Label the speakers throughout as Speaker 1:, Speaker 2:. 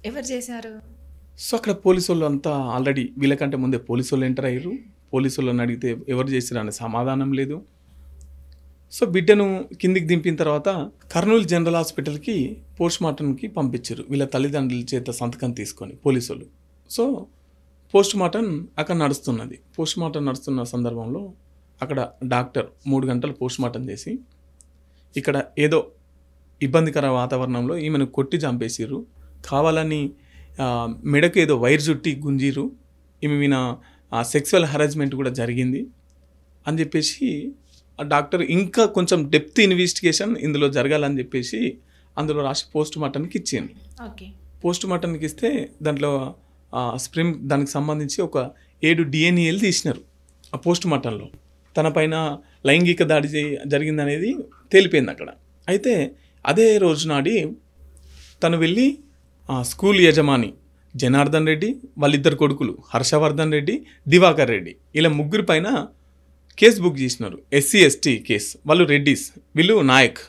Speaker 1: ఎవరు చేశారు?
Speaker 2: సో అక్కడ పోలీసోళ్ళు అంతా ఆల్రెడీ వీళ్ళకంటే ముందే పోలీసోళ్ళు ఎంటర్ అయ్యారు. పోలీసోళ్ళని అడిగితే ఎవరు చేసిరు అనే సమాధానం లేదు. సో బిడ్డను కిందికి దింపిన తర్వాత కర్నూలు జనరల్ హాస్పిటల్కి పోస్ట్మార్టంకి పంపించారు వీళ్ళ తల్లిదండ్రుల చేత సంతకం తీసుకొని పోలీసులు. సో పోస్ట్మార్టం అక్కడ నడుస్తున్నది. పోస్ట్మార్టం నడుస్తున్న సందర్భంలో అక్కడ డాక్టర్ 3 గంటలు పోస్ట్మార్టం చేసి ఇక్కడ ఏదో ఇబ్బందికర వాతావరణంలో ఈమెను కొట్టి చంపేసిర్రు, కావాలని మెడకు ఏదో వైర్ చుట్టి గుంజీరు, ఈమె మీద సెక్సువల్ హరాస్మెంట్ కూడా జరిగింది అని చెప్పేసి ఆ డాక్టర్ ఇంకా కొంచెం డెప్త్ ఇన్వెస్టిగేషన్ ఇందులో జరగాలని చెప్పేసి అందులో రాసి పోస్ట్మార్టంకి ఇచ్చింది. పోస్ట్మార్టంకి ఇస్తే దాంట్లో స్ప్రిమ్ దానికి సంబంధించి ఒక 7 డిఎన్ఏలు తీసినారు. ఆ పోస్ట్మార్టంలో తన పైన లైంగిక దాడి జరిగిందనేది తేలిపోయింది అక్కడ. అయితే అదే రోజు నాడి తను వెళ్ళి స్కూల్ యజమాని జనార్దన్ రెడ్డి, వాళ్ళిద్దరు కొడుకులు హర్షవర్ధన్ రెడ్డి, దివాకర్ రెడ్డి, ఇలా ముగ్గురు పైన కేసు బుక్ చేసినారు. SC/ST case. వాళ్ళు రెడ్డిస్, వీళ్ళు నాయక్.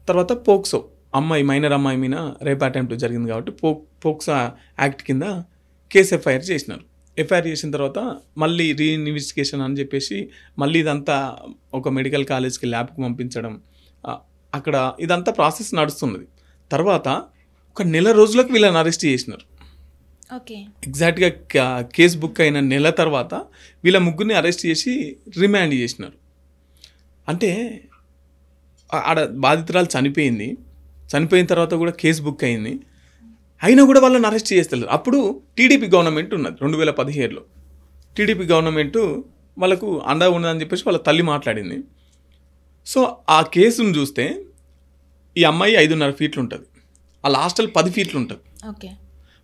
Speaker 2: తర్వాత పోక్సో అమ్మాయి, మైనర్ అమ్మాయి మీద రేప్ అటెంప్ట్ జరిగింది కాబట్టి పోక్సో యాక్ట్ కింద కేసు ఎఫ్ఐఆర్ చేసినారు. ఎఫ్ఐఆర్ చేసిన తర్వాత మళ్ళీ రీఇన్వెస్టిగేషన్ అని చెప్పేసి మళ్ళీ ఇదంతా ఒక మెడికల్ కాలేజ్కి ల్యాబ్కి పంపించడం, అక్కడ ఇదంతా ప్రాసెస్ నడుస్తున్నది. తర్వాత ఒక నెల రోజులకు వీళ్ళని అరెస్ట్ చేసినారు. ఎగ్జాక్ట్గా కేసు బుక్ అయిన నెల తర్వాత వీళ్ళ ముగ్గురిని అరెస్ట్ చేసి రిమాండ్ చేసినారు. అంటే ఆడ బాధితురాలు చనిపోయింది, చనిపోయిన తర్వాత కూడా కేసు బుక్ అయింది, అయినా కూడా వాళ్ళని అరెస్ట్ చేస్తలేరు. అప్పుడు టీడీపీ గవర్నమెంట్ ఉన్నది 2017లో. టీడీపీ గవర్నమెంట్ వాళ్ళకు అండా ఉన్నదని చెప్పేసి వాళ్ళ తల్లి మాట్లాడింది. సో ఆ కేసును చూస్తే ఈ అమ్మాయి 5.5 ఫీట్లు ఉంటుంది, ఆ హాస్టల్ 10 ఫీట్లు ఉంటుంది.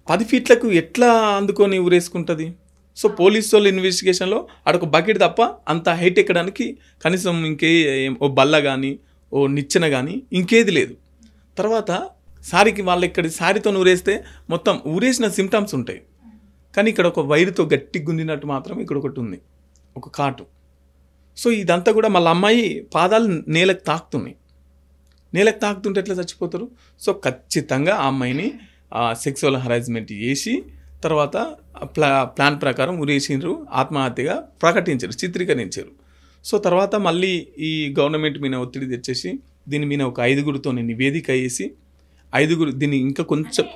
Speaker 2: 10 ఫీట్లకు ఎట్లా అందుకొని ఊరేసుకుంటుంది? సో పోలీసు వాళ్ళు ఇన్వెస్టిగేషన్లో అడొక బకెట్ తప్ప అంత హైట్ ఎక్కడానికి కనీసం ఓ బల్ల కానీ ఓ నిచ్చెన కానీ ఇంకేది లేదు. తర్వాత సారీకి వాళ్ళు ఇక్కడ సారీతో ఊరేస్తే మొత్తం ఊరేసిన సిమ్టమ్స్ ఉంటాయి, కానీ ఇక్కడ ఒక వైరుతో గట్టి గుంజినట్టు మాత్రం ఇక్కడ ఒకటి ఉంది, ఒక కాటు. సో ఇదంతా కూడా మళ్ళీ అమ్మాయి పాదాలు నేలకు తాకుతున్నాయి. నేలకు తాకుతుంటే ఎట్లా చచ్చిపోతారు? సో ఖచ్చితంగా ఆ అమ్మాయిని సెక్సువల్ హరాస్మెంట్ చేసి తర్వాత ప్లాన్ ప్రకారం ఉరేసిండ్రు, ఆత్మహత్యగా ప్రకటించారు, చిత్రీకరించారు. సో తర్వాత మళ్ళీ ఈ గవర్నమెంట్ మీద ఒత్తిడి తెచ్చేసి దీని మీద ఒక 5గురితో నివేదిక వేసి 5గురు దీన్ని ఇంకా కొంచెం